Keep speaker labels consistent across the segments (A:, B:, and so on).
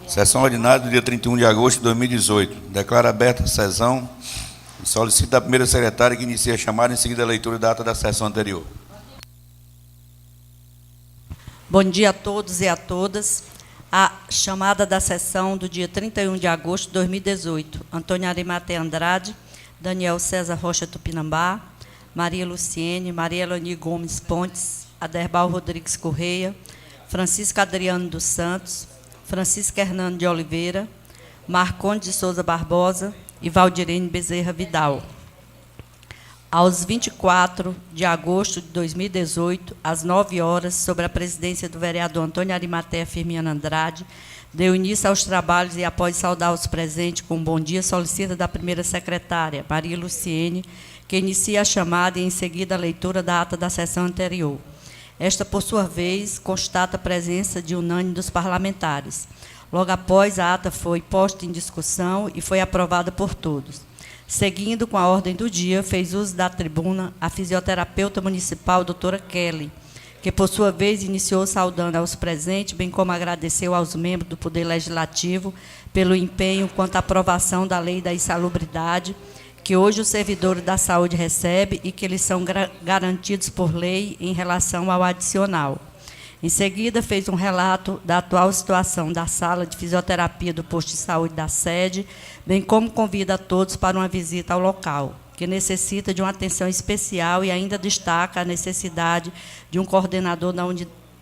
A: Sessão ordinária do dia 31 de agosto de 2018. Declaro aberta a sessão e solicito da primeira secretária que inicie a chamada, em seguida a leitura da ata da sessão anterior.
B: Bom dia a todos e a todas. A chamada da sessão do dia 31 de agosto de 2018. Antônio Arimate Andrade, Daniel César Rocha Tupinambá, Maria Luciene, Maria Elani Gomes Pontes, Aderbal Rodrigues Correia, Francisco Adriano dos Santos, Francisco Hernando de Oliveira, Marcondes de Souza Barbosa e Valdirene Bezerra Vidal. Aos 24 de agosto de 2018, às 9 horas, sob a presidência do vereador Antônio Arimatea Firmiano Andrade, deu início aos trabalhos e, após saudar os presentes com um bom dia, solicita da primeira secretária, Maria Luciene, que inicie a chamada e, em seguida, a leitura da ata da sessão anterior. Esta, por sua vez, constata a presença de unânime dos parlamentares. Logo após, a ata foi posta em discussão e foi aprovada por todos. Seguindo com a ordem do dia, fez uso da tribuna a fisioterapeuta municipal, doutora Kelly, que, por sua vez, iniciou saudando aos presentes, bem como agradeceu aos membros do Poder Legislativo pelo empenho quanto à aprovação da Lei da Insalubridade, que hoje os servidores da saúde recebem e que eles são garantidos por lei em relação ao adicional. Em seguida, fez um relato da atual situação da sala de fisioterapia do posto de saúde da sede, bem como convida a todos para uma visita ao local, que necessita de uma atenção especial e ainda destaca a necessidade de um coordenador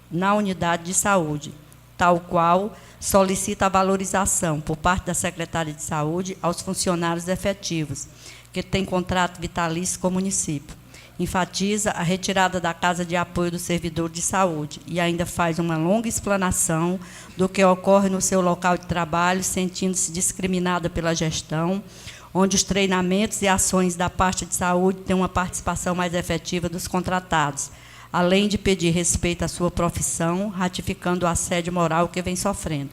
B: na unidade de saúde, tal qual solicita a valorização, por parte da Secretaria de Saúde, aos funcionários efetivos, que têm contrato vitalício com o município. Enfatiza a retirada da Casa de Apoio do Servidor de Saúde e ainda faz uma longa explanação do que ocorre no seu local de trabalho, sentindo-se discriminada pela gestão, onde os treinamentos e ações da parte de saúde têm uma participação mais efetiva dos contratados, além de pedir respeito à sua profissão, ratificando o assédio moral que vem sofrendo.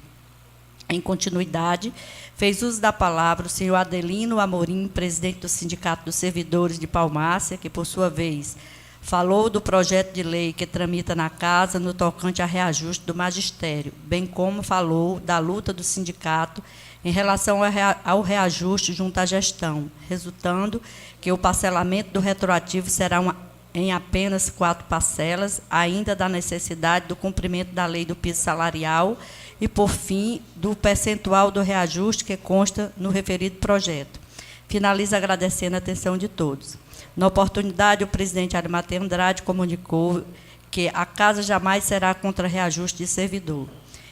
B: Em continuidade, fez uso da palavra o senhor Adelino Amorim, presidente do Sindicato dos Servidores de Palmácia, que, por sua vez, falou do projeto de lei que tramita na Casa no tocante a reajuste do magistério, bem como falou da luta do sindicato em relação ao reajuste junto à gestão, resultando que o parcelamento do retroativo será em apenas 4 parcelas, ainda da necessidade do cumprimento da lei do piso salarial e, por fim, do percentual do reajuste que consta no referido projeto. Finaliza agradecendo a atenção de todos. Na oportunidade, o presidente Arimatea Andrade comunicou que a Casa jamais será contra reajuste de servidor.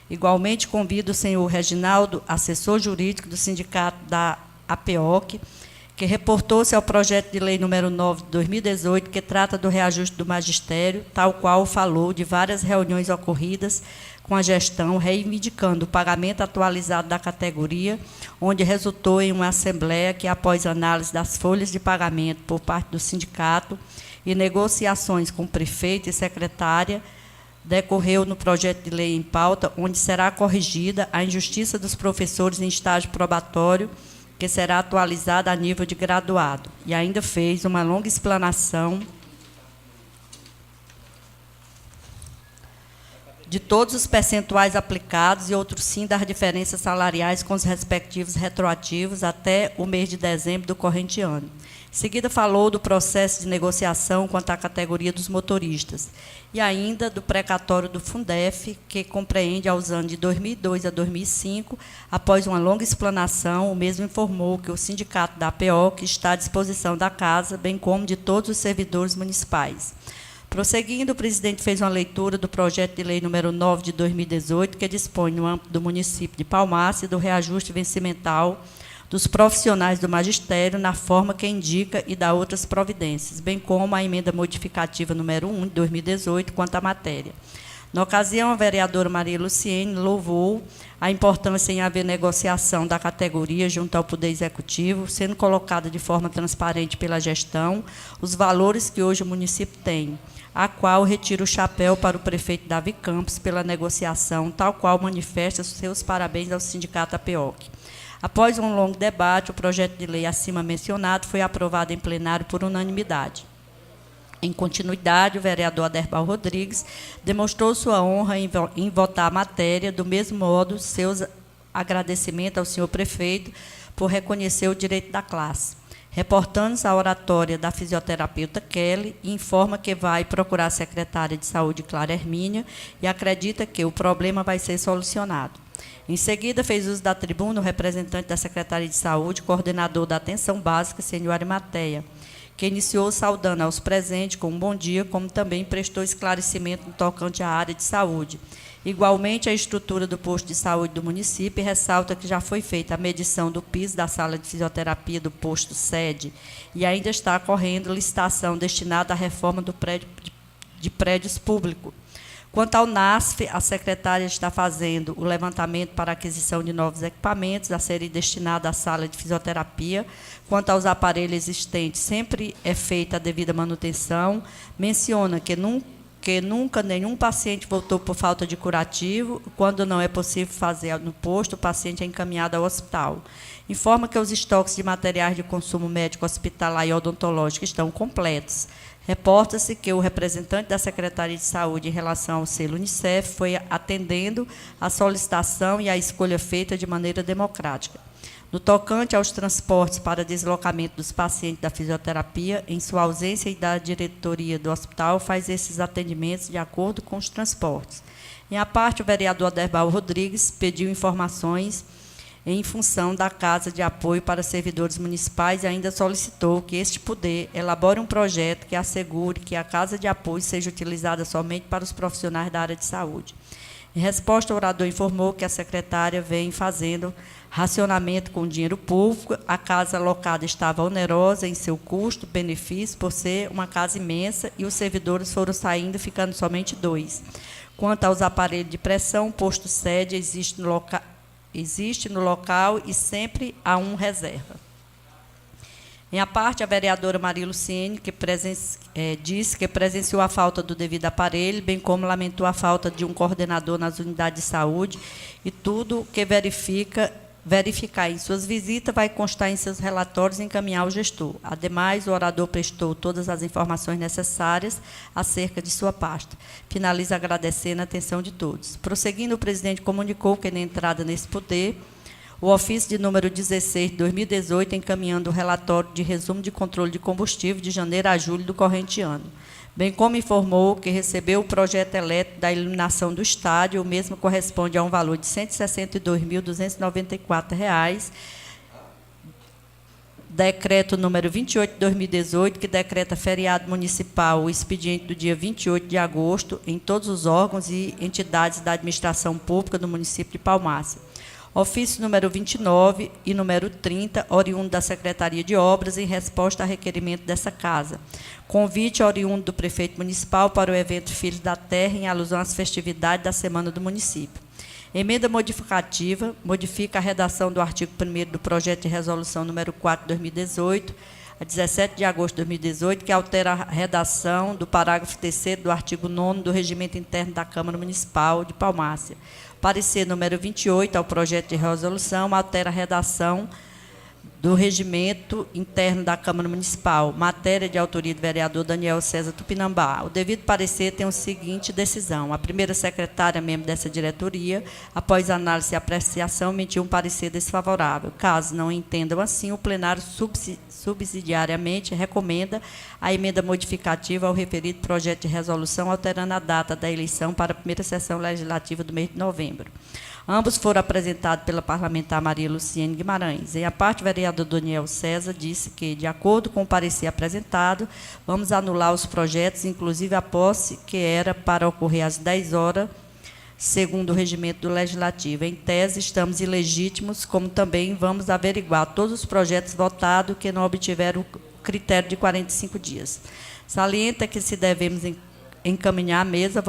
B: Igualmente, convido o senhor Reginaldo, assessor jurídico do sindicato da APEOC, que reportou-se ao projeto de lei número 9 de 2018, que trata do reajuste do magistério, tal qual falou de várias reuniões ocorridas com a gestão, reivindicando o pagamento atualizado da categoria, onde resultou em uma assembleia que, após análise das folhas de pagamento por parte do sindicato e negociações com o prefeito e secretária, decorreu no projeto de lei em pauta, onde será corrigida a injustiça dos professores em estágio probatório, que será atualizada a nível de graduado. E ainda fez uma longa explanação de todos os percentuais aplicados e outros sim das diferenças salariais com os respectivos retroativos até o mês de dezembro do corrente ano. Em seguida, falou do processo de negociação quanto à categoria dos motoristas e ainda do precatório do Fundef, que compreende aos anos de 2002 a 2005. Após uma longa explanação, o mesmo informou que o sindicato da APEOC está à disposição da Casa, bem como de todos os servidores municipais. Prosseguindo, o presidente fez uma leitura do projeto de lei número 9 de 2018, que dispõe, no âmbito do município de Palmácia, do reajuste vencimental dos profissionais do magistério, na forma que indica e dá outras providências, bem como a emenda modificativa número 1 de 2018, quanto à matéria. Na ocasião, a vereadora Maria Luciene louvou a importância em haver negociação da categoria junto ao Poder Executivo, sendo colocada de forma transparente pela gestão os valores que hoje o município tem, a qual retira o chapéu para o prefeito Davi Campos pela negociação, tal qual manifesta seus parabéns ao sindicato APEOC. Após um longo debate, o projeto de lei acima mencionado foi aprovado em plenário por unanimidade. Em continuidade, o vereador Aderbal Rodrigues demonstrou sua honra em votar a matéria, do mesmo modo, seus agradecimento ao senhor prefeito por reconhecer o direito da classe. Reportando-se à oratória da fisioterapeuta Kelly, informa que vai procurar a secretária de saúde, Clara Hermínia, e acredita que o problema vai ser solucionado. Em seguida, fez uso da tribuna o representante da Secretaria de Saúde, coordenador da Atenção Básica, senhor Arimateia, que iniciou saudando aos presentes com um bom dia, como também prestou esclarecimento no tocante à área de saúde. Igualmente, a estrutura do posto de saúde do município ressalta que já foi feita a medição do piso da sala de fisioterapia do posto sede e ainda está ocorrendo licitação destinada à reforma do prédio, de prédios públicos. Quanto ao NASF, a secretária está fazendo o levantamento para a aquisição de novos equipamentos a serem destinados à sala de fisioterapia. Quanto aos aparelhos existentes, sempre é feita a devida manutenção. Menciona que nunca nenhum paciente voltou por falta de curativo. Quando não é possível fazer no posto, o paciente é encaminhado ao hospital. Informa que os estoques de materiais de consumo médico, hospitalar e odontológico estão completos. Reporta-se que o representante da Secretaria de Saúde em relação ao selo Unicef foi atendendo à solicitação e à escolha feita de maneira democrática. No tocante aos transportes para deslocamento dos pacientes da fisioterapia, em sua ausência e da diretoria do hospital, faz esses atendimentos de acordo com os transportes. Em a parte, o vereador Aderbal Rodrigues pediu informações em função da Casa de Apoio para Servidores Municipais e ainda solicitou que este poder elabore um projeto que assegure que a Casa de Apoio seja utilizada somente para os profissionais da área de saúde. Em resposta, o orador informou que a secretária vem fazendo racionamento com dinheiro público. A casa alocada estava onerosa em seu custo-benefício, por ser uma casa imensa, e os servidores foram saindo, ficando somente 2. Quanto aos aparelhos de pressão, o posto sede existe no local e sempre há um reserva. Em a parte, a vereadora Maria Luciene, que disse que presenciou a falta do devido aparelho, bem como lamentou a falta de um coordenador nas unidades de saúde, e tudo que verificar em suas visitas vai constar em seus relatórios e encaminhar ao gestor. Ademais, o orador prestou todas as informações necessárias acerca de sua pasta. Finaliza agradecendo a atenção de todos. Prosseguindo, o presidente comunicou que, na entrada nesse poder, o ofício de número 16 de 2018, encaminhando o relatório de resumo de controle de combustível de janeiro a julho do corrente ano, bem como informou que recebeu o projeto elétrico da iluminação do estádio. O mesmo corresponde a um valor de R$ 162.294, decreto número 28 de 2018, que decreta feriado municipal, o expediente do dia 28 de agosto, em todos os órgãos e entidades da administração pública do município de Palmácia. Ofício número 29 e número 30, oriundo da Secretaria de Obras, em resposta a requerimento dessa casa. Convite oriundo do prefeito municipal para o evento Filhos da Terra, em alusão às festividades da Semana do Município. Emenda modificativa, modifica a redação do artigo 1º do projeto de resolução número 4 de 2018, a 17 de agosto de 2018, que altera a redação do parágrafo 3º do artigo 9º do Regimento Interno da Câmara Municipal de Palmácia. Parecer número 28 ao projeto de resolução altera a redação do Regimento Interno da Câmara Municipal, matéria de autoria do vereador Daniel César Tupinambá. O devido parecer tem o seguinte decisão: a primeira secretária, membro dessa diretoria, após análise e apreciação, emitiu um parecer desfavorável. Caso não entendam assim, o plenário subsidiariamente recomenda a emenda modificativa ao referido projeto de resolução, alterando a data da eleição para a primeira sessão legislativa do mês de novembro. Ambos foram apresentados pela parlamentar Maria Luciene Guimarães. Em a parte, o vereador Daniel César disse que, de acordo com o parecer apresentado, vamos anular os projetos, inclusive a posse, que era para ocorrer às 10 horas, segundo o regimento do Legislativo. Em tese, estamos ilegítimos, como também vamos averiguar todos os projetos votados que não obtiveram o critério de 45 dias. Salienta que, se devemos encaminhar à mesa,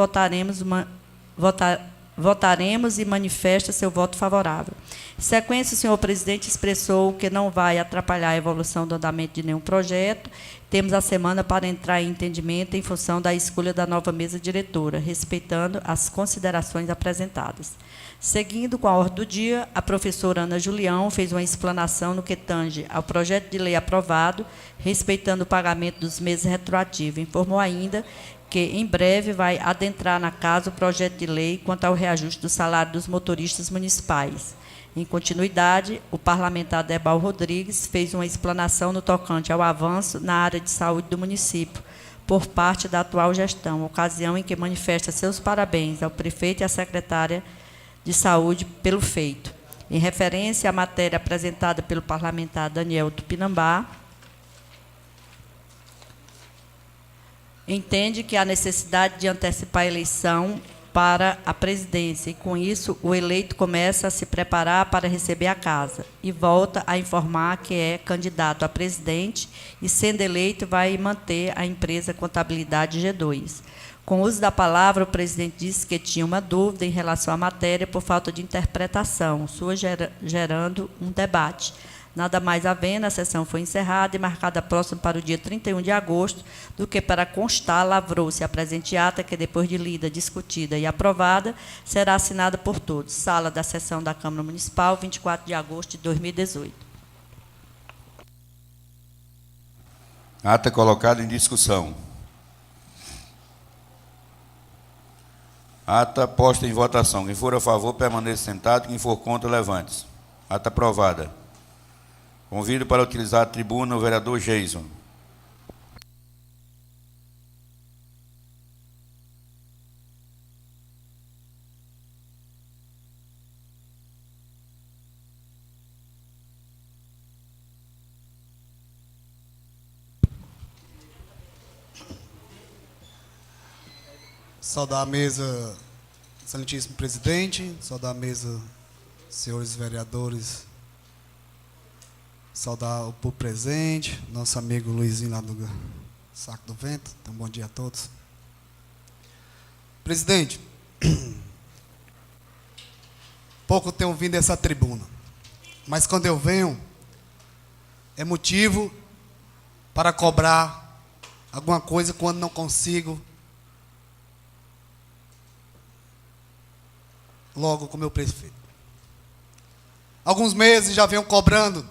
B: votaremos e manifesta seu voto favorável. Em sequência, o senhor presidente expressou que não vai atrapalhar a evolução do andamento de nenhum projeto. Temos a semana para entrar em entendimento em função da escolha da nova mesa diretora, respeitando as considerações apresentadas. Seguindo com a ordem do dia, a professora Ana Julião fez uma explanação no que tange ao projeto de lei aprovado, respeitando o pagamento dos meses retroativos. Informou ainda que, em breve, vai adentrar na casa o projeto de lei quanto ao reajuste do salário dos motoristas municipais. Em continuidade, o parlamentar Debal Rodrigues fez uma explanação no tocante ao avanço na área de saúde do município, por parte da atual gestão, ocasião em que manifesta seus parabéns ao prefeito e à secretária de saúde pelo feito. Em referência à matéria apresentada pelo parlamentar Daniel Tupinambá, entende que há necessidade de antecipar a eleição para a presidência e, com isso, o eleito começa a se preparar para receber a casa e volta a informar que é candidato a presidente e, sendo eleito, vai manter a empresa Contabilidade G2. Com o uso da palavra, o presidente disse que tinha uma dúvida em relação à matéria por falta de interpretação, sua gerando um debate. Nada mais havendo, a sessão foi encerrada e marcada próxima para o dia 31 de agosto, do que para constar, lavrou-se a presente ata, que depois de lida, discutida e aprovada, será assinada por todos. Sala da sessão da Câmara Municipal, 24 de agosto de 2018.
A: Ata colocada em discussão. Ata posta em votação. Quem for a favor, permaneça sentado. Quem for contra, levante-se. Ata aprovada. Convido para utilizar a tribuna o vereador Geison.
C: Saudar a mesa, excelentíssimo presidente, saudar a mesa, senhores vereadores, saudar o povo presente, nosso amigo Luizinho lá do Saco do Vento. Então, bom dia a todos. Presidente, pouco eu tenho vindo essa tribuna, mas quando eu venho, é motivo para cobrar alguma coisa quando não consigo, logo com o meu prefeito. Alguns meses já venho cobrando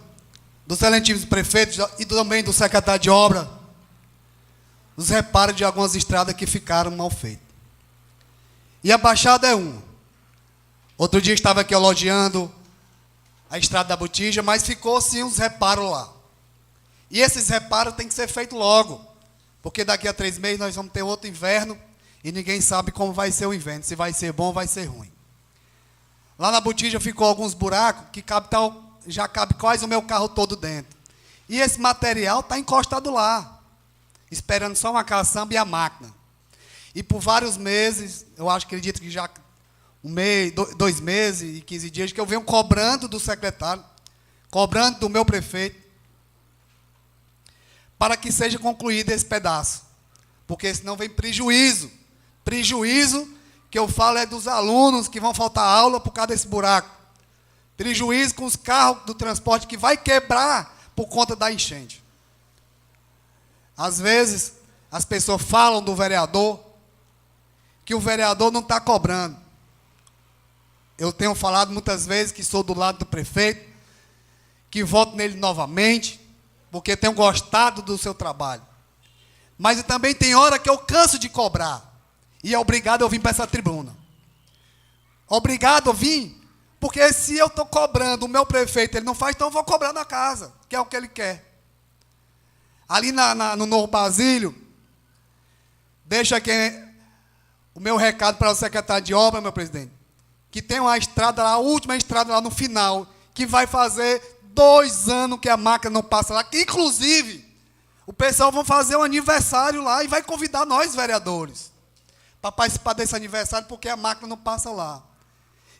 C: do excelentíssimo prefeito e também do secretário de obra os reparos de algumas estradas que ficaram mal feitas. E a Baixada é uma. Outro dia estava aqui elogiando a estrada da Botija, mas ficou sim uns reparos lá. E esses reparos têm que ser feitos logo, porque daqui a 3 meses nós vamos ter outro inverno e ninguém sabe como vai ser o inverno, se vai ser bom ou vai ser ruim. Lá na Botija ficou alguns buracos que já cabe quase o meu carro todo dentro. E esse material está encostado lá, esperando só uma caçamba e a máquina. E por vários meses, eu acredito que já 1 mês, 2 meses e 15 dias, que eu venho cobrando do secretário, cobrando do meu prefeito, para que seja concluído esse pedaço. Porque senão vem prejuízo. Prejuízo que eu falo é dos alunos que vão faltar aula por causa desse buraco. Prejuízo com os carros do transporte que vai quebrar por conta da enchente. Às vezes, as pessoas falam do vereador, que o vereador não está cobrando. Eu tenho falado muitas vezes que sou do lado do prefeito, que voto nele novamente, porque tenho gostado do seu trabalho. Mas também tem hora que eu canso de cobrar. E é obrigado eu vir para essa tribuna. Obrigado eu vir, porque se eu estou cobrando o meu prefeito, ele não faz, então eu vou cobrar na casa, que é o que ele quer. Ali no Novo Basílio, deixa aqui o meu recado para o secretário de obra, meu presidente, que tem uma estrada lá, a última estrada lá no final, que vai fazer 2 anos que a máquina não passa lá, que inclusive o pessoal vai fazer um aniversário lá e vai convidar nós, vereadores, para participar desse aniversário, porque a máquina não passa lá.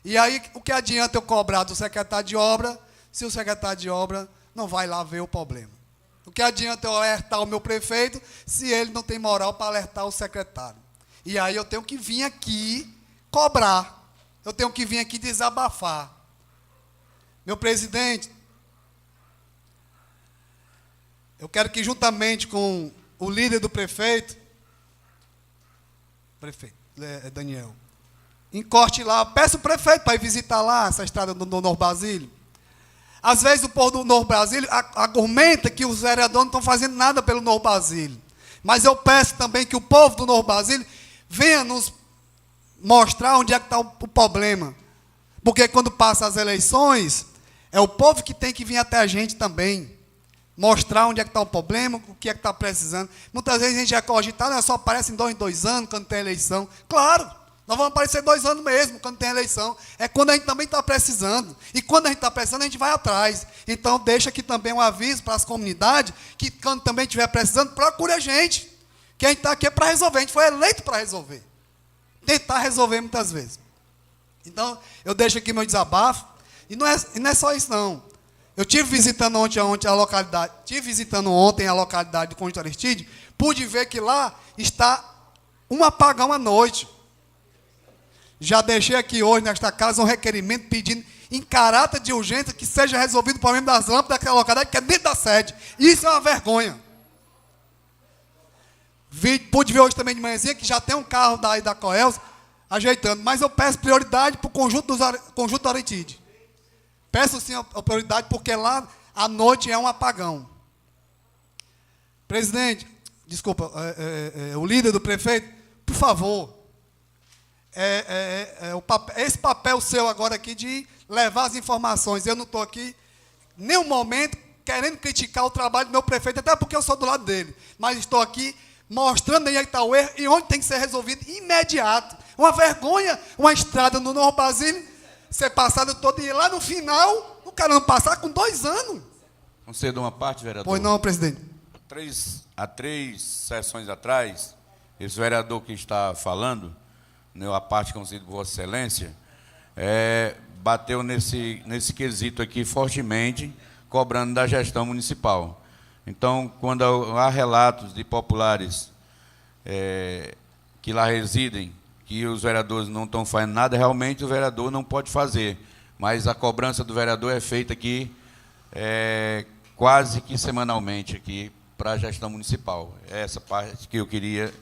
C: E aí, o que adianta eu cobrar do secretário de obra, se o secretário de obra não vai lá ver o problema? O que adianta eu alertar o meu prefeito, se ele não tem moral para alertar o secretário? E aí eu tenho que vir aqui cobrar, eu tenho que vir aqui desabafar. Meu presidente, eu quero que juntamente com o líder do prefeito Daniel, encoste lá, peça o prefeito para ir visitar lá essa estrada do Novo Basílio. Às vezes o povo do Novo Basílio argumenta que os vereadores não estão fazendo nada pelo Novo Basílio. Mas eu peço também que o povo do Novo Basílio venha nos mostrar onde é que está o problema. Porque quando passa as eleições, é o povo que tem que vir até a gente também. Mostrar onde é que está o problema, o que é que está precisando. Muitas vezes a gente é cogitado, só aparece em 2 anos, quando tem eleição. Claro, nós vamos aparecer 2 anos mesmo, quando tem eleição. É quando a gente também está precisando. E quando a gente está precisando, a gente vai atrás. Então, deixa aqui também um aviso para as comunidades, que quando também estiver precisando, procure a gente. Que a gente está aqui para resolver, a gente foi eleito para resolver. Tentar resolver muitas vezes. Então, eu deixo aqui meu desabafo. E não é só isso, não. Eu estive visitando ontem a localidade, de Conjunto Aristide, pude ver que lá está um apagão à noite. Já deixei aqui hoje, nesta casa, um requerimento pedindo, em caráter de urgência, que seja resolvido o problema das lâmpadas daquela localidade, que é dentro da sede. Isso é uma vergonha. Pude ver hoje também de manhãzinha, que já tem um carro da Coelce ajeitando, mas eu peço prioridade para o Conjunto Aristide. Peço sim a prioridade, porque lá à noite é um apagão. Presidente, desculpa, o líder do prefeito, por favor, esse papel seu agora aqui de levar as informações. Eu não estou aqui, em nenhum momento, querendo criticar o trabalho do meu prefeito, até porque eu sou do lado dele, mas estou aqui mostrando onde está o erro e onde tem que ser resolvido imediato. Uma vergonha, uma estrada no Novo Basílio, ser passado todo dia, lá no final, o cara não passar com 2 anos.
A: Não sei de uma parte, vereador.
C: Pois não, presidente.
A: Há 3 sessões atrás, esse vereador que está falando, a parte concedida por Vossa Excelência, bateu nesse quesito aqui fortemente, cobrando da gestão municipal. Então, quando há relatos de populares que lá residem, que os vereadores não estão fazendo nada, realmente o vereador não pode fazer. Mas a cobrança do vereador é feita aqui quase que semanalmente aqui para a gestão municipal. Essa parte que eu queria,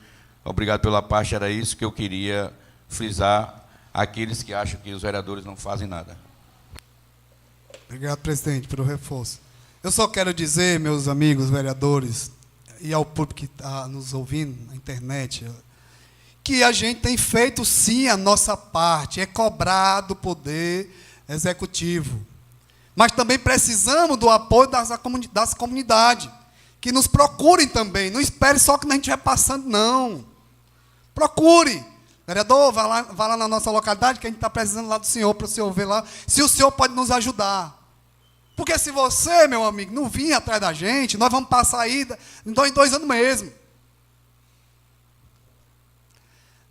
A: obrigado pela parte, era isso que eu queria frisar àqueles que acham que os vereadores não fazem nada.
C: Obrigado, presidente, pelo reforço. Eu só quero dizer, meus amigos vereadores, e ao público que está nos ouvindo na internet, que a gente tem feito, sim, a nossa parte, é cobrar do Poder Executivo. Mas também precisamos do apoio das comunidades, que nos procurem também. Não espere só que a gente estiver passando, não. Procure. Vereador, vá lá na nossa localidade, que a gente está precisando lá do senhor, para o senhor ver lá, se o senhor pode nos ajudar. Porque se você, meu amigo, não vir atrás da gente, nós vamos passar aí em 2 anos mesmo.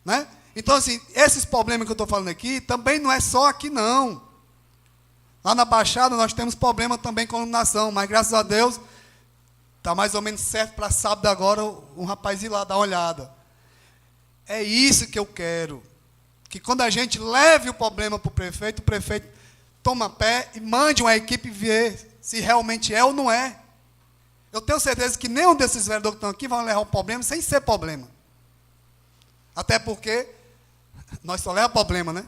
C: Né? Então, assim, esses problemas que eu estou falando aqui, também não é só aqui, não. Lá na Baixada nós temos problema também com iluminação, mas graças a Deus, está mais ou menos certo para sábado agora, um rapaz ir lá dar uma olhada. É isso que eu quero. Que quando a gente leve o problema para o prefeito toma pé e mande uma equipe ver se realmente é ou não é. Eu tenho certeza que nenhum desses vereadores que estão aqui vão levar o problema sem ser problema. Até porque nós só levamos problema, né?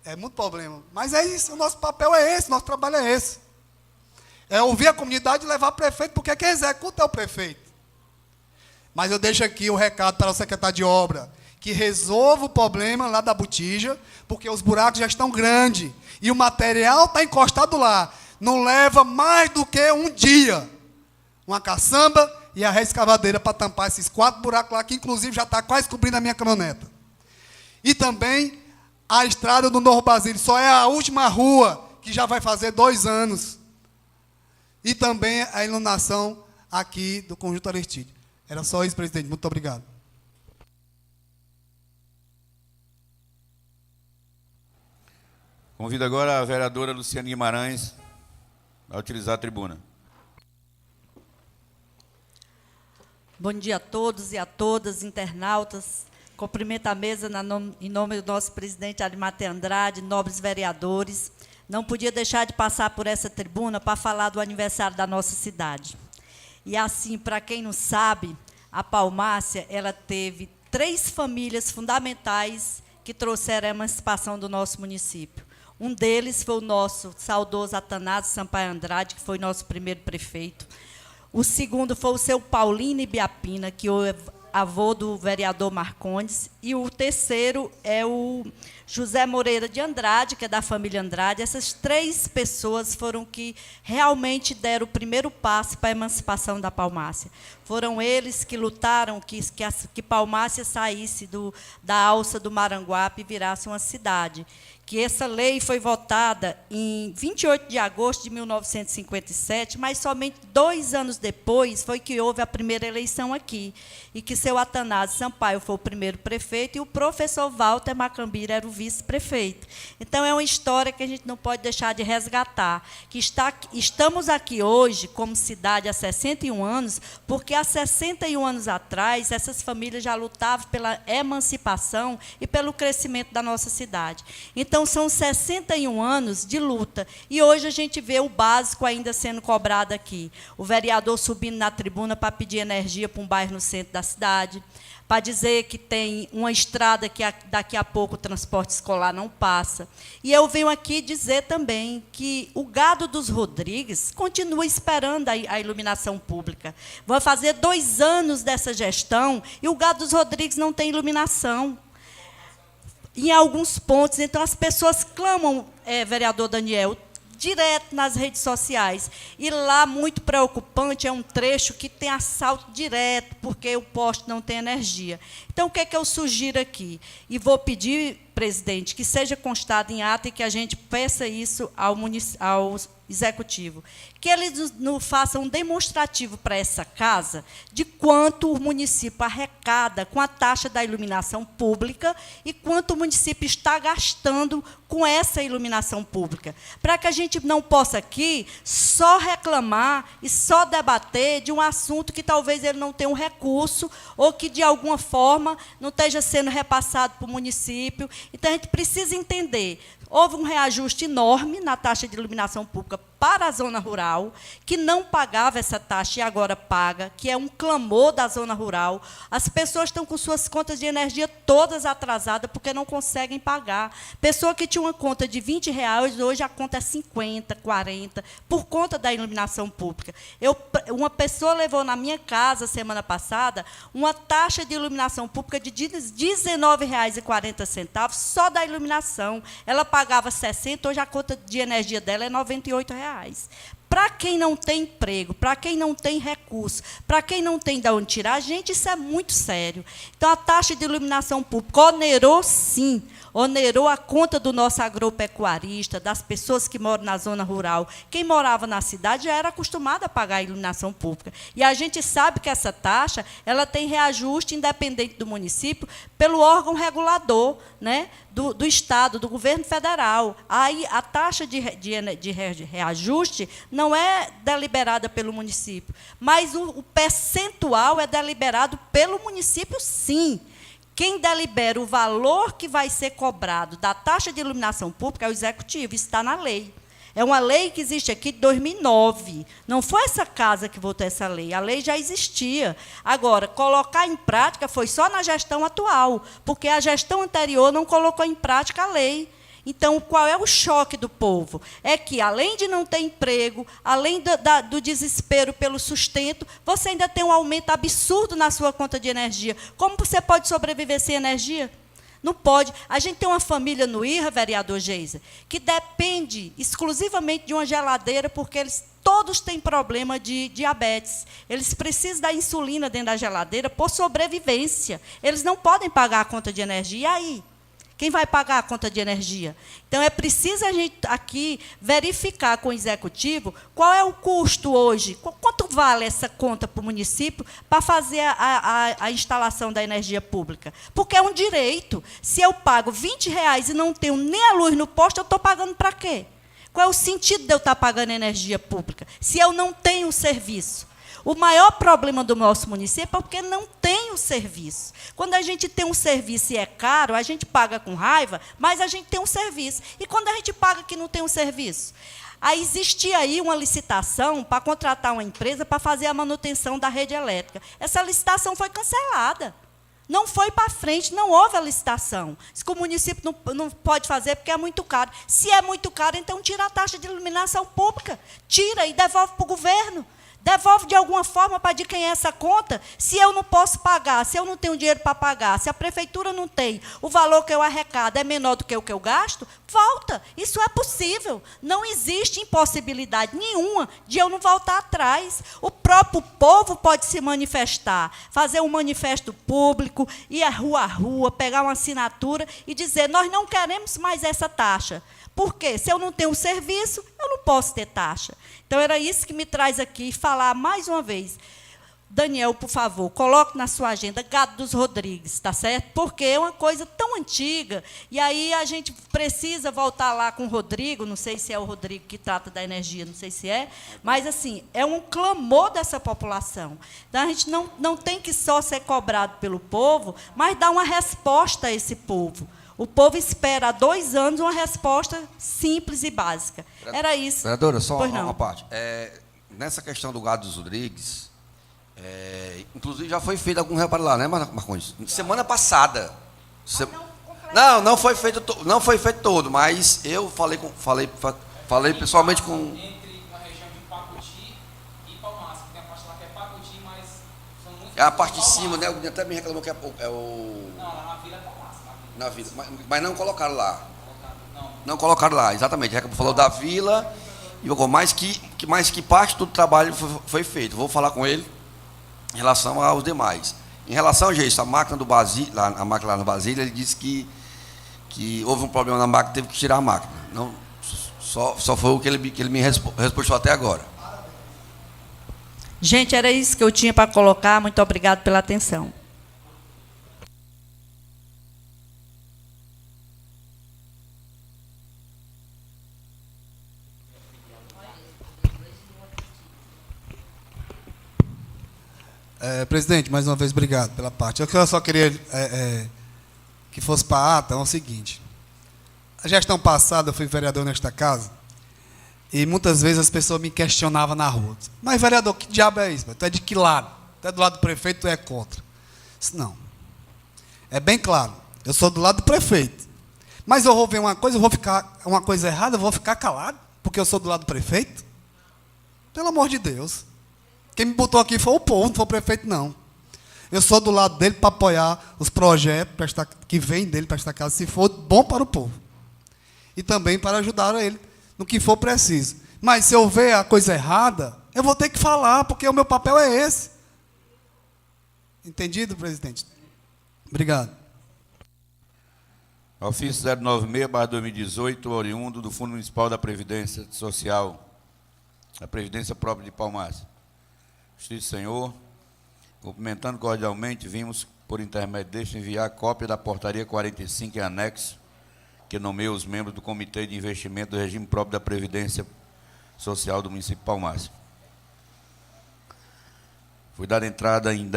C: É muito problema. Mas é isso, o nosso papel é esse, nosso trabalho é esse. É ouvir a comunidade e levar o prefeito, porque quem executa é o prefeito. Mas eu deixo aqui o recado para o secretário de obra, que resolva o problema lá da botija, porque os buracos já estão grandes, e o material está encostado lá. Não leva mais do que um dia. Uma caçamba e a reescavadeira para tampar esses 4 buracos lá, que inclusive já está quase cobrindo a minha caminhoneta. E também a estrada do Novo Basílio, só é a última rua, que já vai fazer 2 anos. E também a iluminação aqui do Conjunto Aristide. Era só isso, presidente. Muito obrigado.
A: Convido agora a vereadora Luciane Guimarães a utilizar a tribuna.
B: Bom dia a todos e a todas, internautas. Cumprimento a mesa em nome do nosso presidente Arimate Andrade, nobres vereadores. Não podia deixar de passar por essa tribuna para falar do aniversário da nossa cidade. E assim, para quem não sabe, a Palmácia, ela teve 3 famílias fundamentais que trouxeram a emancipação do nosso município. Um deles foi o nosso saudoso Atanásio Sampaio Andrade, que foi nosso primeiro prefeito. O segundo foi o seu Paulino Ibiapina, que avô do vereador Marcondes, e o terceiro é o José Moreira de Andrade, que é da família Andrade. Essas 3 pessoas foram que realmente deram o primeiro passo para a emancipação da Palmácia. Foram eles que lutaram que Palmácia saísse da alça do Maranguape e virasse uma cidade. Que essa lei foi votada em 28 de agosto de 1957, mas somente 2 anos depois foi que houve a primeira eleição aqui, e que seu Atanásio Sampaio foi o primeiro prefeito e o professor Walter Macambira era o vice-prefeito. Então, é uma história que a gente não pode deixar de resgatar, que estamos aqui hoje, como cidade, há 61 anos, porque há 61 anos atrás, essas famílias já lutavam pela emancipação e pelo crescimento da nossa cidade. Então, são 61 anos de luta. E hoje a gente vê o básico ainda sendo cobrado aqui. O vereador subindo na tribuna para pedir energia para um bairro no centro da cidade, para dizer que tem uma estrada que daqui a pouco o transporte escolar não passa. E eu venho aqui dizer também que o gado dos Rodrigues continua esperando a iluminação pública. Vai fazer 2 anos dessa gestão e o gado dos Rodrigues não tem iluminação. Em alguns pontos, então, as pessoas clamam, vereador Daniel, direto nas redes sociais. E lá, muito preocupante, é um trecho que tem assalto direto, porque o poste não tem energia. Então, o que é que eu sugiro aqui? E vou pedir, presidente, que seja constado em ata e que a gente peça isso ao Executivo, que eles nos façam um demonstrativo para essa casa de quanto o município arrecada com a taxa da iluminação pública e quanto o município está gastando com essa iluminação pública, para que a gente não possa aqui só reclamar e só debater de um assunto que talvez ele não tenha um recurso ou que, de alguma forma, não esteja sendo repassado para o município. Então, a gente precisa entender. Houve um reajuste enorme na taxa de iluminação pública para a zona rural, que não pagava essa taxa e agora paga, que é um clamor da zona rural. As pessoas estão com suas contas de energia todas atrasadas porque não conseguem pagar. Pessoa que tinha uma conta de R$20, hoje a conta é 50, 40, por conta da iluminação pública. Uma pessoa levou na minha casa, semana passada, uma taxa de iluminação pública de R$19,40 só da iluminação. Ela pagava 60, hoje a conta de energia dela é R$98. Para quem não tem emprego, para quem não tem recurso, para quem não tem de onde tirar, gente, isso é muito sério. Então, a taxa de iluminação pública onerou, sim, onerou a conta do nosso agropecuarista, das pessoas que moram na zona rural. Quem morava na cidade já era acostumado a pagar a iluminação pública. E a gente sabe que essa taxa ela tem reajuste independente do município pelo órgão regulador, né, do Estado, do governo federal. Aí, a taxa de reajuste não é deliberada pelo município, mas o percentual é deliberado pelo município, sim. Quem delibera o valor que vai ser cobrado da taxa de iluminação pública é o Executivo, isso está na lei. É uma lei que existe aqui de 2009. Não foi essa casa que votou essa lei, a lei já existia. Agora, colocar em prática foi só na gestão atual, porque a gestão anterior não colocou em prática a lei. Então, qual é o choque do povo? É que, além de não ter emprego, além do desespero pelo sustento, você ainda tem um aumento absurdo na sua conta de energia. Como você pode sobreviver sem energia? Não pode. A gente tem uma família no IRA, vereador Geisa, que depende exclusivamente de uma geladeira, porque eles todos têm problema de diabetes. Eles precisam da insulina dentro da geladeira por sobrevivência. Eles não podem pagar a conta de energia. E aí? Quem vai pagar a conta de energia? Então, é preciso a gente aqui verificar com o Executivo qual é o custo hoje, quanto vale essa conta para o município para fazer a instalação da energia pública. Porque é um direito. Se eu pago R$20 e não tenho nem a luz no posto, eu estou pagando para quê? Qual é o sentido de eu estar pagando energia pública, se eu não tenho o serviço? O maior problema do nosso município é porque não tem o serviço. Quando a gente tem um serviço e é caro, a gente paga com raiva, mas a gente tem um serviço. E quando a gente paga que não tem um serviço? Aí existia aí uma licitação para contratar uma empresa para fazer a manutenção da rede elétrica. Essa licitação foi cancelada. Não foi para frente, não houve a licitação. Isso que o município não pode fazer porque é muito caro. Se é muito caro, então tira a taxa de iluminação pública. Tira e devolve para o governo. Devolve de alguma forma para de quem é essa conta. Se eu não posso pagar, se eu não tenho dinheiro para pagar, se a prefeitura não tem, o valor que eu arrecado é menor do que o que eu gasto, volta. Isso é possível. Não existe impossibilidade nenhuma de eu não voltar atrás. O próprio povo pode se manifestar, fazer um manifesto público, ir rua a rua, pegar uma assinatura e dizer: nós não queremos mais essa taxa. Por quê? Se eu não tenho serviço, eu não posso ter taxa. Então, era isso que me traz aqui, falar mais uma vez. Daniel, por favor, coloque na sua agenda Gado dos Rodrigues, tá certo? Porque é uma coisa tão antiga, e aí a gente precisa voltar lá com o Rodrigo, não sei se é o Rodrigo que trata da energia, não sei se é, mas, assim, é um clamor dessa população. Então, a gente não tem que só ser cobrado pelo povo, mas dar uma resposta a esse povo. O povo espera há 2 anos uma resposta simples e básica. Era isso.
D: Vereadora, só uma parte. Nessa questão do Gado dos Rodrigues, inclusive já foi feito algum reparo lá, né, Marcondes? Semana passada. Não foi feito todo, mas eu falei pessoalmente com...
E: Entre a região de Pacuti e Palmares, que tem a parte lá que é Pacuti, mas são muitos...
D: É a parte de cima, né? Alguém até me reclamou que é o...
E: Não, lá na Vila é Palmares.
D: Na Vila, mas não colocaram lá. Não colocaram lá, exatamente. Falou da Vila, e mais que parte do trabalho foi feito. Vou falar com ele em relação aos demais. Em relação a isso, a máquina do Basílio, a máquina lá no Basílio, ele disse que houve um problema na máquina, teve que tirar a máquina. Não, só foi o que ele me respondeu até agora.
B: Gente, era isso que eu tinha para colocar. Muito obrigado pela atenção.
C: Presidente, mais uma vez, obrigado pela parte. Eu só queria que fosse para a ata, é o seguinte. A gestão passada, eu fui vereador nesta casa, e muitas vezes as pessoas me questionavam na rua. Mas, vereador, que diabo é isso? Tu é de que lado? Tu é do lado do prefeito, tu é contra? Isso não. É bem claro, eu sou do lado do prefeito. Mas eu vou ver uma coisa, uma coisa errada, eu vou ficar calado, porque eu sou do lado do prefeito? Pelo amor de Deus. Quem me botou aqui foi o povo, não foi o prefeito, não. Eu sou do lado dele para apoiar os projetos que vêm dele para esta casa, se for bom para o povo. E também para ajudar ele no que for preciso. Mas se eu ver a coisa errada, eu vou ter que falar, porque o meu papel é esse. Entendido, presidente? Obrigado.
A: Ofício 096/2018, oriundo do Fundo Municipal da Previdência Social, a Previdência Própria de Palmares. Justiça, Senhor, cumprimentando cordialmente, vimos, por intermédio deste, enviar cópia da portaria 45 em anexo, que nomeia os membros do Comitê de Investimento do Regime Próprio da Previdência Social do município de Palmares. Foi dada entrada em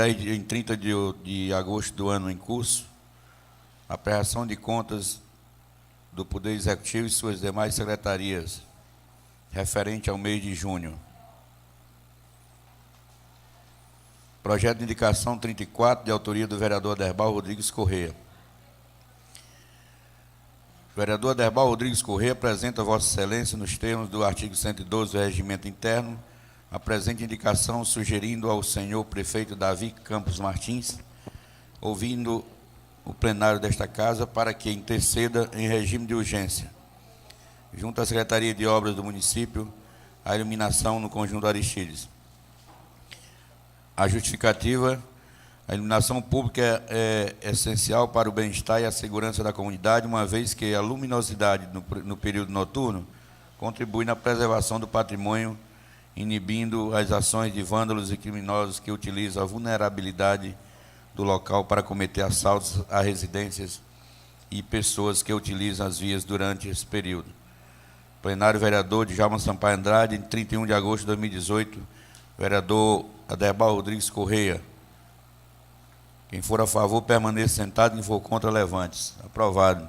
A: 30 de agosto do ano em curso, a prestação de contas do Poder Executivo e suas demais secretarias, referente ao mês de junho. Projeto de indicação 34, de autoria do vereador Aderbal Rodrigues Corrêa. O vereador Aderbal Rodrigues Corrêa apresenta a Vossa Excelência, nos termos do artigo 112 do Regimento Interno, a presente indicação, sugerindo ao senhor prefeito Davi Campos Martins, ouvindo o plenário desta casa, para que interceda em regime de urgência, junto à Secretaria de Obras do município, a iluminação no conjunto Aristides. A justificativa: a iluminação pública é essencial para o bem-estar e a segurança da comunidade, uma vez que a luminosidade no período noturno contribui na preservação do patrimônio, inibindo as ações de vândalos e criminosos que utilizam a vulnerabilidade do local para cometer assaltos a residências e pessoas que utilizam as vias durante esse período. Plenário vereador Djalma Sampaio Andrade, em 31 de agosto de 2018, vereador Aderbal Rodrigues Corrêa. Quem for a favor, permaneça sentado. Quem for contra, levante-se. Aprovado.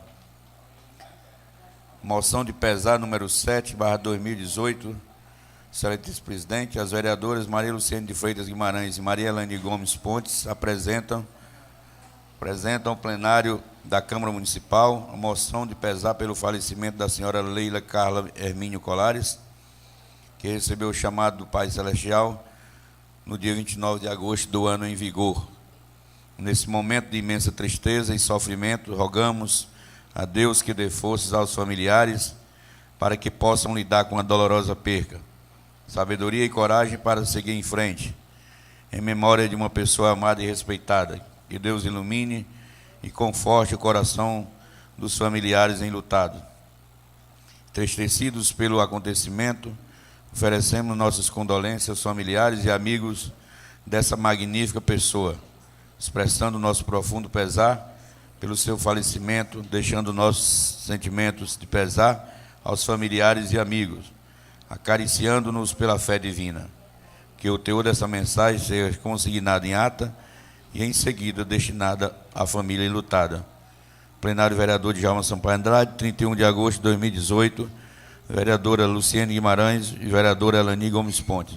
A: Moção de pesar número 7/2018. Excelentíssimo presidente, as vereadoras Maria Luciene de Freitas Guimarães e Maria Elaine Gomes Pontes apresentam ao plenário da Câmara Municipal a moção de pesar pelo falecimento da senhora Leila Carla Hermínio Colares, que recebeu o chamado do Pai Celestial no dia 29 de agosto do ano em vigor. Nesse momento de imensa tristeza e sofrimento, rogamos a Deus que dê forças aos familiares para que possam lidar com a dolorosa perca, sabedoria e coragem para seguir em frente, em memória de uma pessoa amada e respeitada. Que Deus ilumine e conforte o coração dos familiares enlutados. Entristecidos pelo acontecimento, oferecemos nossas condolências aos familiares e amigos dessa magnífica pessoa, expressando nosso profundo pesar pelo seu falecimento, deixando nossos sentimentos de pesar aos familiares e amigos, acariciando-nos pela fé divina. Que o teor dessa mensagem seja consignado em ata e, em seguida, destinada à família enlutada. Plenário vereador Djalma Sampaio Andrade, 31 de agosto de 2018, vereadora Luciene Guimarães e vereadora Elani Gomes Pontes.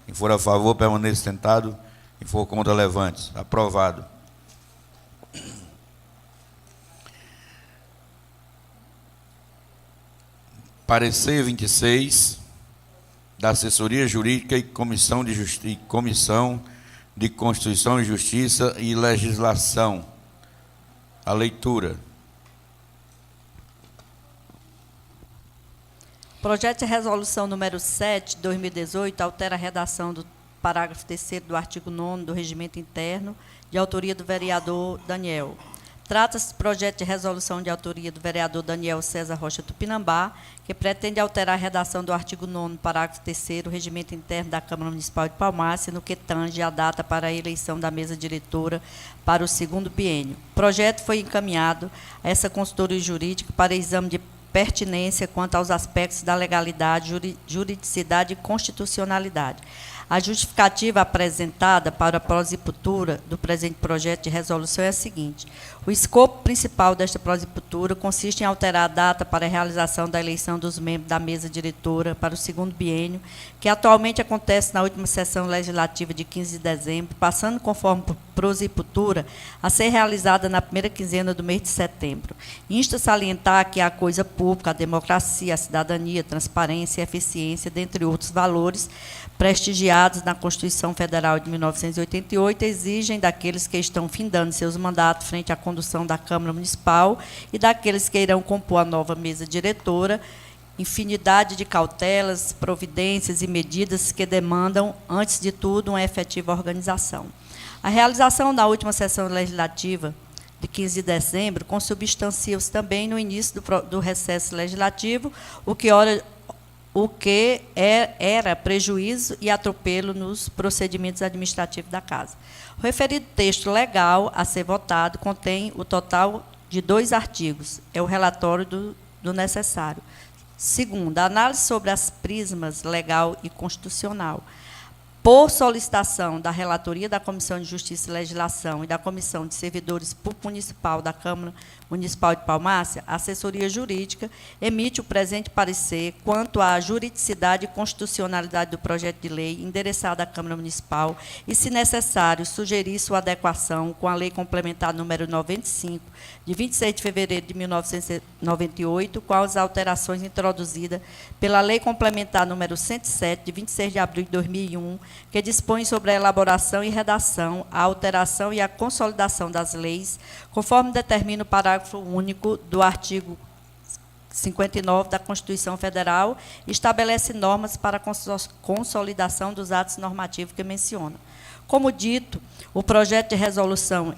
A: Quem for a favor, permaneça sentado. Quem for contra, levante-se. Aprovado. Parecer 26 da Assessoria Jurídica e Comissão de Constituição e Justiça e Legislação. A leitura.
B: Projeto de resolução número 7, de 2018, altera a redação do parágrafo 3º do artigo 9º do Regimento Interno, de autoria do vereador Daniel. Trata-se de projeto de resolução de autoria do vereador Daniel César Rocha Tupinambá, que pretende alterar a redação do artigo 9º, parágrafo 3º do Regimento Interno da Câmara Municipal de Palmácia, no que tange a data para a eleição da mesa diretora para o segundo biênio. O projeto foi encaminhado a essa consultoria jurídica para exame de pertinência quanto aos aspectos da legalidade, juridicidade e constitucionalidade. A justificativa apresentada para a prosicultura do presente projeto de resolução é a seguinte: o escopo principal desta prosicultura consiste em alterar a data para a realização da eleição dos membros da mesa diretora para o segundo biênio, que atualmente acontece na última sessão legislativa de 15 de dezembro, passando conforme prosicultura a ser realizada na primeira quinzena do mês de setembro. Insta a salientar que a coisa pública, a democracia, a cidadania, a transparência e a eficiência, dentre outros valores prestigiados na Constituição Federal de 1988, exigem daqueles que estão findando seus mandatos frente à condução da Câmara Municipal e daqueles que irão compor a nova mesa diretora, infinidade de cautelas, providências e medidas que demandam, antes de tudo, uma efetiva organização. A realização da última sessão legislativa de 15 de dezembro consubstancia-se também no início do recesso legislativo, o que era prejuízo e atropelo nos procedimentos administrativos da Casa. O referido texto legal a ser votado contém o total de 2 artigos. É o relatório do necessário. Segundo, a análise sobre as prismas legal e constitucional. Por solicitação da relatoria da Comissão de Justiça e Legislação e da Comissão de Servidores Públicos Municipal da Câmara Municipal de Palmácia, a assessoria jurídica emite o presente parecer quanto à juridicidade e constitucionalidade do projeto de lei endereçado à Câmara Municipal e, se necessário, sugerir sua adequação com a Lei Complementar número 95, de 26 de fevereiro de 1998, com as alterações introduzidas pela Lei Complementar número 107, de 26 de abril de 2001, que dispõe sobre a elaboração e redação, a alteração e a consolidação das leis, conforme determina o parágrafo único do artigo 59 da Constituição Federal, e estabelece normas para a consolidação dos atos normativos que menciona. Como dito, o projeto de resolução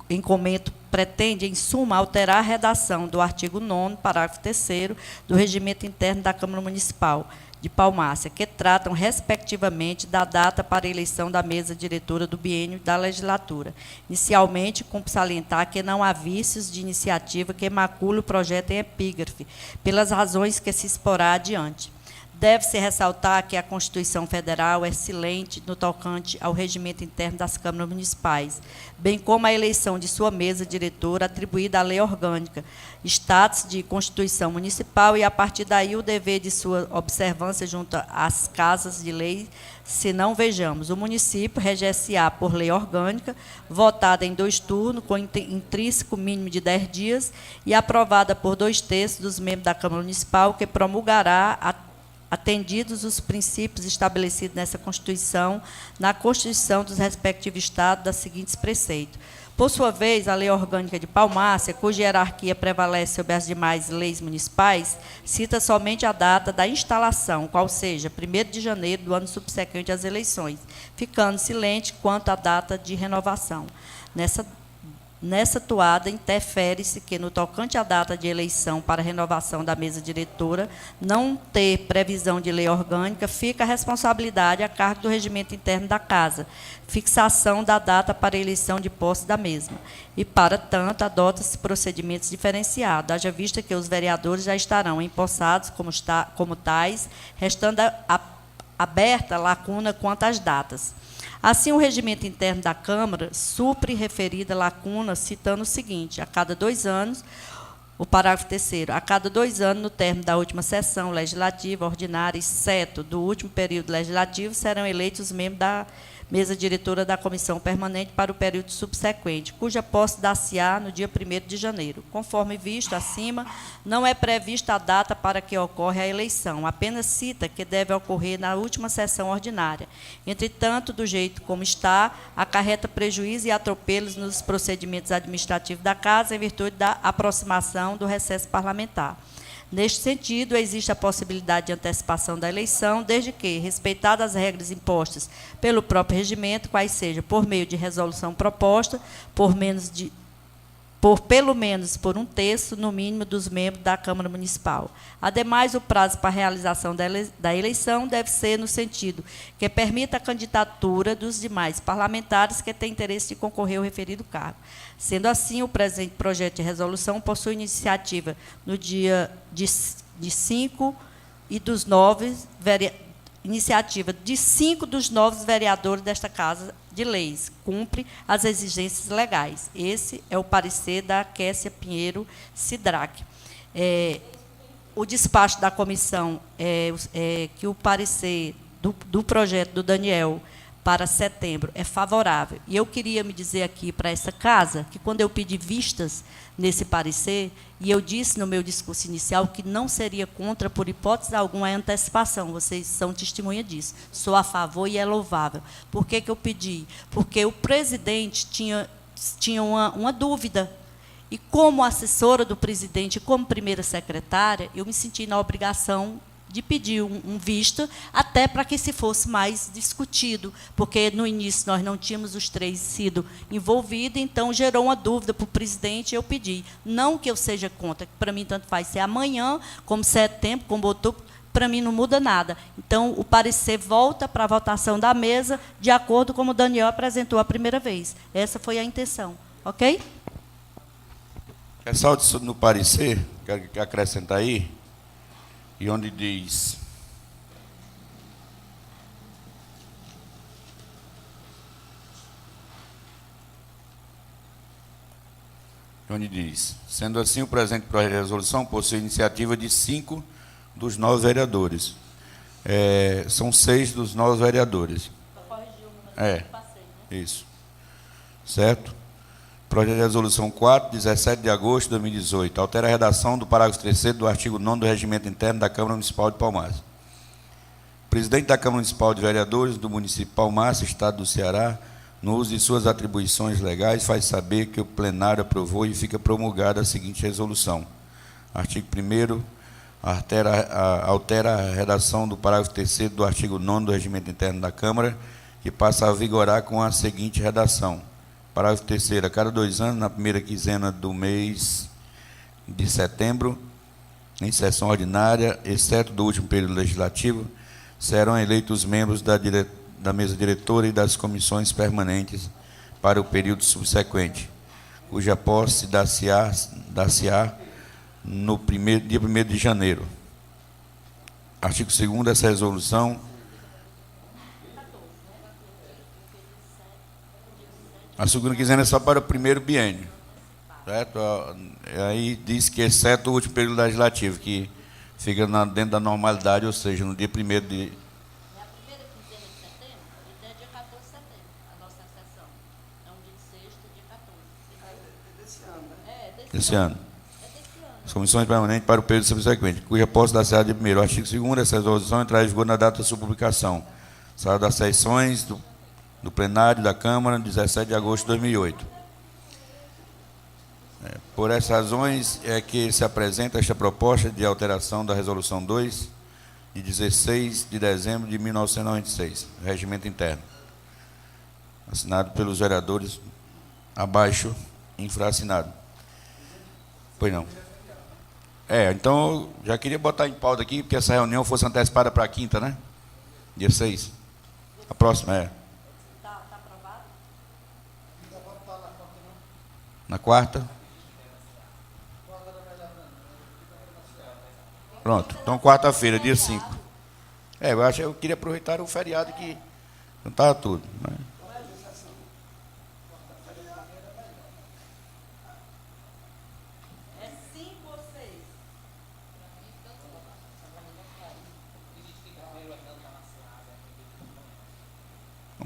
B: em comento pretende, em suma, alterar a redação do artigo 9º, parágrafo 3º, do Regimento Interno da Câmara Municipal de Palmácia, que tratam, respectivamente, da data para a eleição da mesa diretora do biênio da legislatura. Inicialmente, cumpre salientar que não há vícios de iniciativa que macule o projeto em epígrafe, pelas razões que se exporá adiante. Deve-se ressaltar que a Constituição Federal é silente no tocante ao regimento interno das câmaras municipais, bem como a eleição de sua mesa diretora atribuída à lei orgânica, status de Constituição Municipal, e, a partir daí, o dever de sua observância junto às casas de lei, se não vejamos. O município reger-se-á por lei orgânica, votada em 2 turnos, com intrínseco mínimo de 10 dias, e aprovada por 2/3 dos membros da Câmara Municipal, que promulgará atendidos os princípios estabelecidos nessa Constituição, na Constituição dos respectivos estados, das seguintes preceitos. Por sua vez, a Lei Orgânica de Palmácia, cuja hierarquia prevalece sobre as demais leis municipais, cita somente a data da instalação, qual seja 1º de janeiro do ano subsequente às eleições, ficando silente quanto à data de renovação. Nessa toada, interfere-se que, no tocante à data de eleição para renovação da mesa diretora, não ter previsão de lei orgânica, fica a responsabilidade a cargo do regimento interno da Casa, fixação da data para eleição de posse da mesma. E, para tanto, adota-se procedimentos diferenciados, haja vista que os vereadores já estarão empossados como tais, restando aberta lacuna quanto às datas. Assim, o regimento interno da Câmara supre referida lacuna, citando o seguinte: a cada 2 anos, o parágrafo 3º, a cada 2 anos, no término da última sessão legislativa ordinária, exceto do último período legislativo, serão eleitos os membros da mesa diretora da comissão permanente para o período subsequente, cuja posse dar-se-á no dia 1º de janeiro. Conforme visto acima, não é prevista a data para que ocorre a eleição, apenas cita que deve ocorrer na última sessão ordinária. Entretanto, do jeito como está, acarreta prejuízo e atropelos nos procedimentos administrativos da Casa em virtude da aproximação do recesso parlamentar. Neste sentido, existe a possibilidade de antecipação da eleição, desde que, respeitadas as regras impostas pelo próprio regimento, quais sejam por meio de resolução proposta, por pelo menos por 1/3, no mínimo, dos membros da Câmara Municipal. Ademais, o prazo para a realização da eleição deve ser no sentido que permita a candidatura dos demais parlamentares que têm interesse de concorrer ao referido cargo. Sendo assim, o presente projeto de resolução possui iniciativa no dia de 5 e dos 9 iniciativa de 5 dos novos vereadores desta Casa de Leis, cumpre as exigências legais. Esse é o parecer da Kessia Pinheiro Sidrac. O despacho da comissão é que o parecer do projeto do Daniel para setembro é favorável. E eu queria me dizer aqui para essa casa que, quando eu pedi vistas nesse parecer, e eu disse no meu discurso inicial que não seria contra, por hipótese alguma, a antecipação. Vocês são testemunha disso. Sou a favor e é louvável. Por que eu pedi? Porque o presidente tinha uma dúvida. E, como assessora do presidente, como primeira secretária, eu me senti na obrigação de pedir um visto, até para que se fosse mais discutido, porque no início nós não tínhamos os 3 sido envolvidos, então gerou uma dúvida para o presidente, e eu pedi. Não que eu seja contra, para mim tanto faz ser amanhã, como setembro, como outubro, para mim não muda nada. Então, o parecer volta para a votação da mesa, de acordo com o Daniel apresentou a primeira vez. Essa foi a intenção. Ok?
A: Ressalto isso no parecer, quero acrescentar aí, e onde diz: sendo assim, o presente projeto de resolução possui iniciativa de 5 dos 9 vereadores. São 6 dos 9 vereadores. Isso. Certo? Projeto de resolução 4, 17 de agosto de 2018. Altera a redação do parágrafo 3º do artigo 9º do Regimento Interno da Câmara Municipal de Palmácia. O presidente da Câmara Municipal de Vereadores do município de Palmácia, Estado do Ceará, no uso de suas atribuições legais, faz saber que o plenário aprovou e fica promulgada a seguinte resolução. Artigo 1º, altera a redação do parágrafo 3º do artigo 9º do Regimento Interno da Câmara, que passa a vigorar com a seguinte redação. Parágrafo 3º, a cada 2 anos, na primeira quinzena do mês de setembro, em sessão ordinária, exceto do último período legislativo, serão eleitos os membros da mesa diretora e das comissões permanentes para o período subsequente, cuja posse dar-se-á no dia 1º de janeiro. Artigo 2º dessa resolução. A segunda quinzena é só para o primeiro biênio, certo? Aí diz que, exceto o último período legislativo, que fica dentro da normalidade, ou seja, no dia 1º de... É a primeira quinzena de setembro, e até dia 14 de setembro, a nossa sessão. É um dia de sexta, dia 14. Desse ano, né? Desse ano. comissões permanentes para o período subsequente, cuja posse da sede de primeiro. Artigo 2º, essa resolução entrará em vigor na data da sua publicação. Sala das sessões do plenário da Câmara, 17 de agosto de 2008. Por essas razões é que se apresenta esta proposta de alteração da Resolução 2, de 16 de dezembro de 1996, Regimento Interno, assinado pelos vereadores abaixo, infraassinado. Pois não. Então, eu já queria botar em pauta aqui, porque essa reunião fosse antecipada para a quinta, né? Dia 6. A próxima, Está aprovado? Na quarta? Pronto. Então, quarta-feira, dia 5. Eu queria aproveitar o feriado que não estava tudo, né?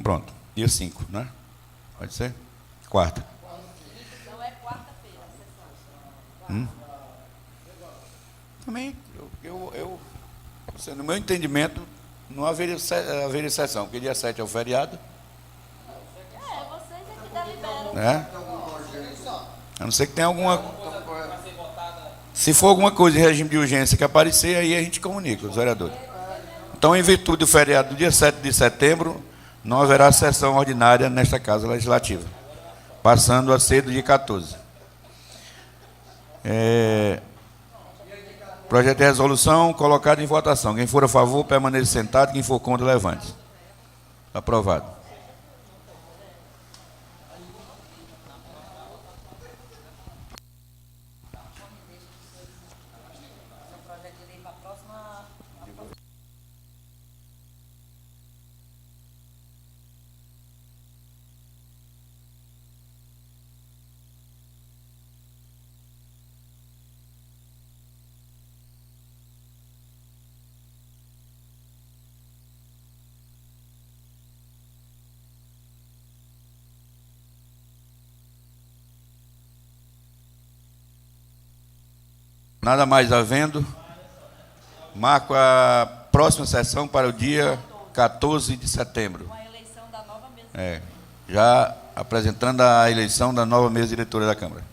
A: Pronto, dia 5, né? Pode ser? Quarta. Então é quarta-feira a sessão. Também, no meu entendimento, não haveria exceção, porque dia 7 é o feriado.
B: Vocês é que deliberam.
A: Né? A não ser que tenha alguma... Se for alguma coisa em regime de urgência que aparecer, aí a gente comunica, os vereadores. Então, em virtude do feriado do dia 7 de setembro, não haverá sessão ordinária nesta Casa Legislativa, passando a ser do dia 14. Projeto de resolução colocado em votação. Quem for a favor, permaneça sentado. Quem for contra, levante. Aprovado. Nada mais havendo, marco a próxima sessão para o dia 14 de setembro.
B: Com a eleição da nova mesa.
A: Já apresentando a eleição da nova mesa diretora da Câmara.